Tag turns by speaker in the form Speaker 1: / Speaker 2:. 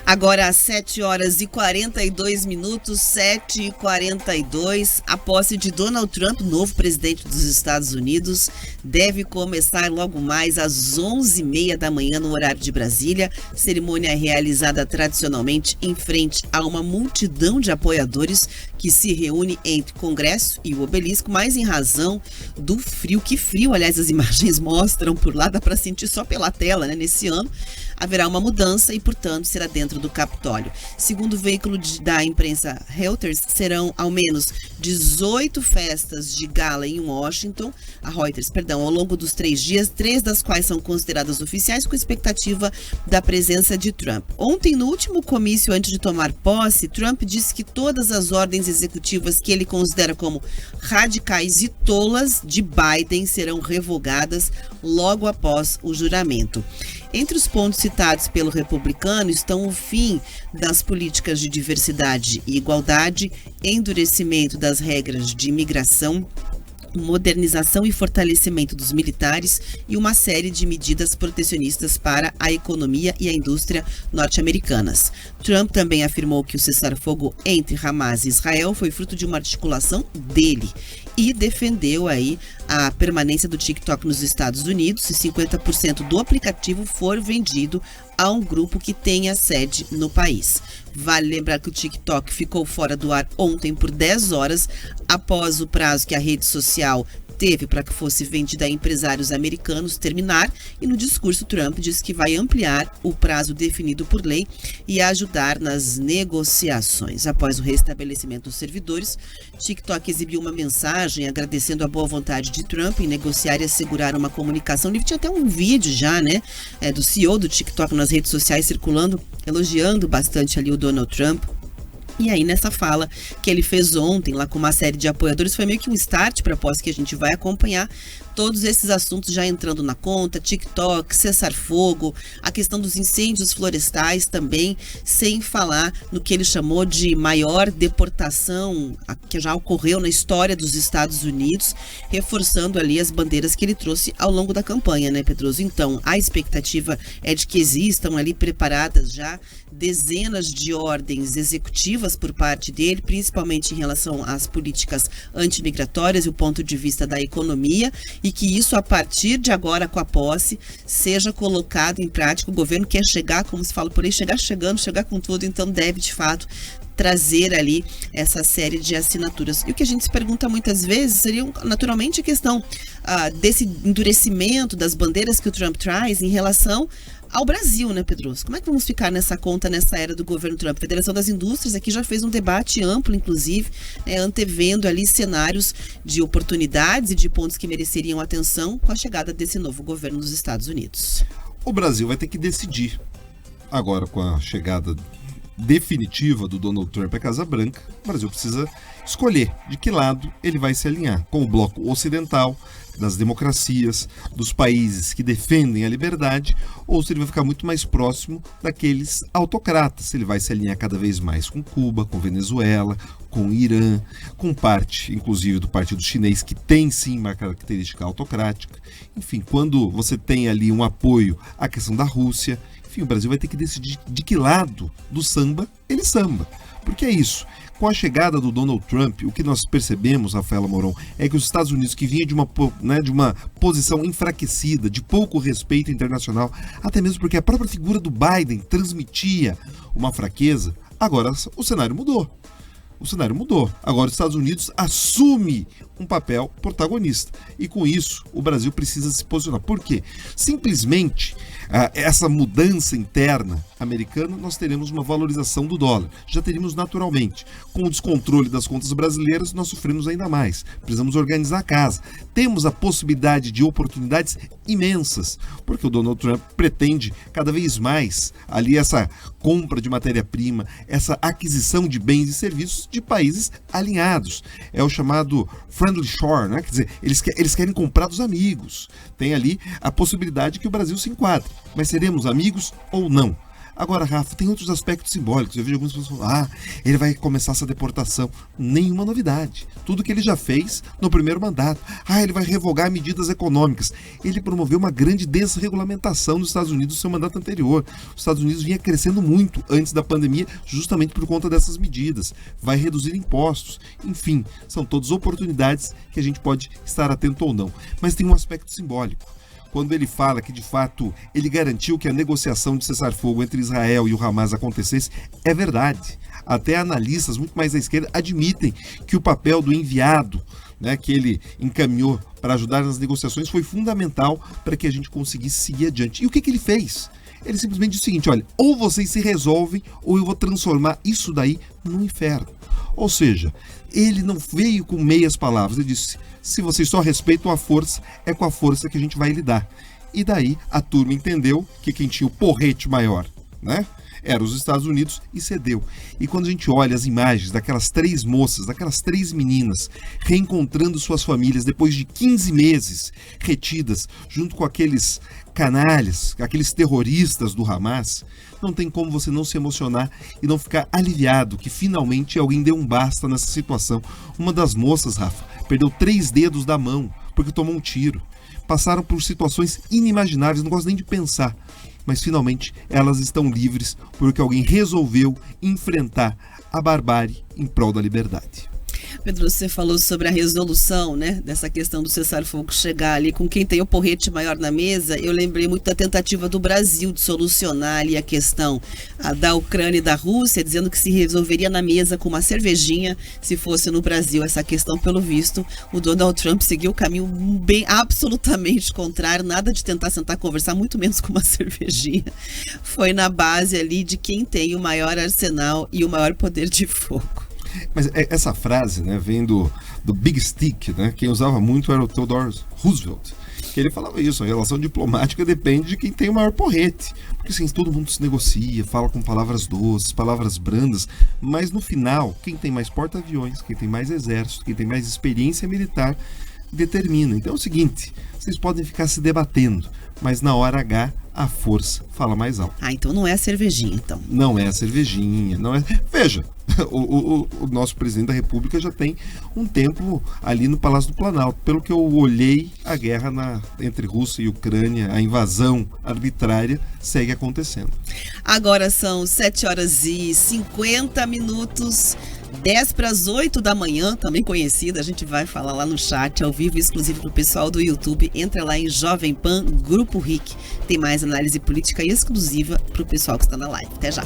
Speaker 1: Agora às 7h42, 7h42, a posse de Donald Trump, novo presidente dos Estados Unidos, deve começar logo mais às 11h30 da manhã no horário de Brasília. Cerimônia realizada tradicionalmente em frente a uma multidão de apoiadores que se reúne entre Congresso e o Obelisco, mas em razão do frio. Que frio, aliás, as imagens mostram por lá, dá para sentir só pela tela, né? Nesse ano haverá uma mudança e, portanto, será dentro do Capitólio. Segundo o veículo da imprensa Reuters, serão ao menos 18 festas de gala em Washington, ao longo dos 3 dias, 3 das quais são consideradas oficiais, com expectativa da presença de Trump. Ontem, no último comício antes de tomar posse, Trump disse que todas as ordens executivas que ele considera como radicais e tolas de Biden serão revogadas logo após o juramento. Entre os pontos citados pelo republicano estão o fim das políticas de diversidade e igualdade, endurecimento das regras de imigração, modernização e fortalecimento dos militares e uma série de medidas protecionistas para a economia e a indústria norte-americanas. Trump também afirmou que o cessar-fogo entre Hamas e Israel foi fruto de uma articulação dele e defendeu aí a permanência do TikTok nos Estados Unidos se 50% do aplicativo for vendido a um grupo que tenha sede no país. Vale lembrar que o TikTok ficou fora do ar ontem por 10 horas após o prazo que a rede social teve para que fosse vendida a empresários americanos terminar, e no discurso Trump disse que vai ampliar o prazo definido por lei e ajudar nas negociações. Após o restabelecimento dos servidores, TikTok exibiu uma mensagem agradecendo a boa vontade de Trump em negociar e assegurar uma comunicação livre. Tinha até um vídeo já, né, do CEO do TikTok nas redes sociais circulando, elogiando bastante ali o Donald Trump. E aí, nessa fala que ele fez ontem, lá com uma série de apoiadores, foi meio que um start para a posse que a gente vai acompanhar todos esses assuntos já entrando na conta, TikTok, cessar-fogo, a questão dos incêndios florestais também, sem falar no que ele chamou de maior deportação que já ocorreu na história dos Estados Unidos, reforçando ali as bandeiras que ele trouxe ao longo da campanha, né, Pedroso? Então, a expectativa é de que existam ali preparadas já dezenas de ordens executivas por parte dele, principalmente em relação às políticas antimigratórias e o ponto de vista da economia, e que isso, a partir de agora, com a posse, seja colocado em prática. O governo quer chegar, como se fala por aí, chegar com tudo, então deve, de fato, trazer ali essa série de assinaturas. E o que a gente se pergunta muitas vezes seria, naturalmente, a questão desse endurecimento das bandeiras que o Trump traz em relação ao Brasil, né, Pedroso? Como é que vamos ficar nessa conta, nessa era do governo Trump? A Federação das Indústrias aqui já fez um debate amplo, inclusive, antevendo ali cenários de oportunidades e de pontos que mereceriam atenção com a chegada desse novo governo dos Estados Unidos.
Speaker 2: O Brasil vai ter que decidir, agora com a chegada definitiva do Donald Trump à Casa Branca, o Brasil precisa escolher de que lado ele vai se alinhar, com o bloco ocidental, das democracias, dos países que defendem a liberdade, ou se ele vai ficar muito mais próximo daqueles autocratas, se ele vai se alinhar cada vez mais com Cuba, com Venezuela, com o Irã, com parte, inclusive, do Partido Chinês, que tem sim uma característica autocrática. Enfim, quando você tem ali um apoio à questão da Rússia, enfim, o Brasil vai ter que decidir de que lado do samba ele samba. Porque é isso. Com a chegada do Donald Trump, o que nós percebemos, Rafaela Moron, é que os Estados Unidos, que vinha de uma posição enfraquecida, de pouco respeito internacional, até mesmo porque a própria figura do Biden transmitia uma fraqueza, agora o cenário mudou. Agora os Estados Unidos assume um papel protagonista. E com isso, o Brasil precisa se posicionar. Por quê? Simplesmente, essa mudança interna americana, nós teremos uma valorização do dólar. Já teríamos naturalmente. Com o descontrole das contas brasileiras, nós sofremos ainda mais. Precisamos organizar a casa. Temos a possibilidade de oportunidades imensas, porque o Donald Trump pretende cada vez mais ali essa compra de matéria-prima, essa aquisição de bens e serviços de países alinhados. É o chamado friendly shore, né? Quer dizer, eles querem comprar dos amigos. Tem ali a possibilidade que o Brasil se enquadre. Mas seremos amigos ou não? Agora, Rafa, tem outros aspectos simbólicos. Eu vejo algumas pessoas falando, ele vai começar essa deportação. Nenhuma novidade. Tudo que ele já fez no primeiro mandato. Ele vai revogar medidas econômicas. Ele promoveu uma grande desregulamentação dos Estados Unidos no seu mandato anterior. Os Estados Unidos vinha crescendo muito antes da pandemia, justamente por conta dessas medidas. Vai reduzir impostos. Enfim, são todas oportunidades que a gente pode estar atento ou não. Mas tem um aspecto simbólico. Quando ele fala que, de fato, ele garantiu que a negociação de cessar-fogo entre Israel e o Hamas acontecesse, é verdade. Até analistas muito mais à esquerda admitem que o papel do enviado, que ele encaminhou para ajudar nas negociações, foi fundamental para que a gente conseguisse seguir adiante. E o que ele fez? Ele simplesmente disse o seguinte, olha, ou vocês se resolvem, ou eu vou transformar isso daí num inferno. Ou seja, ele não veio com meias palavras, ele disse, se vocês só respeitam a força, é com a força que a gente vai lidar. E daí a turma entendeu que quem tinha o porrete maior, era os Estados Unidos e cedeu. E quando a gente olha as imagens daquelas 3 moças, daquelas 3 meninas, reencontrando suas famílias depois de 15 meses retidas, junto com aqueles canalhas, aqueles terroristas do Hamas, não tem como você não se emocionar e não ficar aliviado que finalmente alguém deu um basta nessa situação. Uma das moças, Rafa, perdeu 3 dedos da mão porque tomou um tiro. Passaram por situações inimagináveis, não gosto nem de pensar. Mas finalmente elas estão livres porque alguém resolveu enfrentar a barbárie em prol da liberdade.
Speaker 1: Pedro, você falou sobre a resolução, dessa questão do cessar-fogo chegar ali com quem tem o porrete maior na mesa. Eu lembrei muito da tentativa do Brasil de solucionar ali a questão da Ucrânia e da Rússia, dizendo que se resolveria na mesa com uma cervejinha se fosse no Brasil. Essa questão, pelo visto, o Donald Trump seguiu o caminho bem absolutamente contrário, nada de tentar sentar conversar, muito menos com uma cervejinha. Foi na base ali de quem tem o maior arsenal e o maior poder de fogo.
Speaker 2: Mas essa frase, vem do Big Stick, Quem usava muito era o Theodore Roosevelt, que ele falava isso, a relação diplomática depende de quem tem o maior porrete, porque assim, todo mundo se negocia, fala com palavras doces, palavras brandas, mas no final, quem tem mais porta-aviões, quem tem mais exército, quem tem mais experiência militar, determina. Então é o seguinte, vocês podem ficar se debatendo, mas na hora H, a força fala mais alto.
Speaker 1: Então não é a cervejinha, então.
Speaker 2: Não é a cervejinha, não é... Veja, o nosso presidente da República já tem um tempo ali no Palácio do Planalto. Pelo que eu olhei, a guerra entre Rússia e Ucrânia, a invasão arbitrária, segue acontecendo.
Speaker 1: Agora são 7h50, 10 para as 8 da manhã, também conhecida, a gente vai falar lá no chat, ao vivo, exclusivo para o pessoal do YouTube. Entra lá em Jovem Pan, Grupo RIC. Tem mais análise política exclusiva para o pessoal que está na live. Até já.